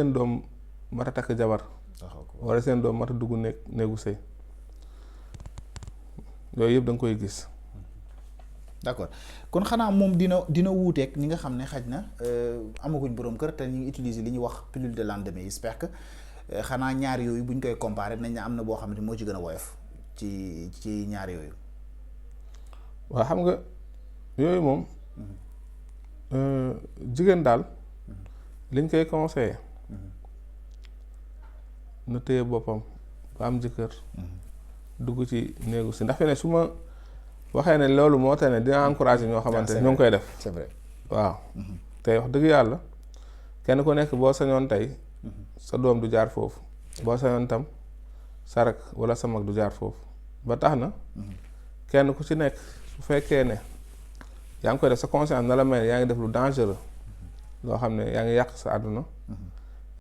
seen doom mat a takk jabar wala seen doom mat a dugg néegu sëy yooyu yëpp da nga koy gis. d'accord kon xanaa moom dina wuuteeg ñi nga xam ne xaj na amaguñ borom kër te ñu ngi utiliser li ñuy wax pilule de lendemain j'espère que xanaa ñaar yooyu buñ koy comparer nañ ne am na boo xam ne moo ci gën a woyof ci ñaar yooyu. waaw xam nga yooyu moom jigéen daal liñ koy conseillé na téye boppam ba am jëkkër dugg ci néegu si ndax fi ne su ma waxee ne loolu moo tax ne dina encouragé ñoo xamante ne ñoo ngi koy def. c'est vrai waaw tey wax dëgg yàlla kenn ku nekk boo sañoon tey sa doom du jaar foofu boo sañoon tam sa rak wala sa mag du jaar foofu ba tax na kenn ku ci nekk su fekkee ne yaa ngi koy def sa conscience na la mel yaa ngi def lu dangereux loo xam ne yaa ngi yàq sa àdduna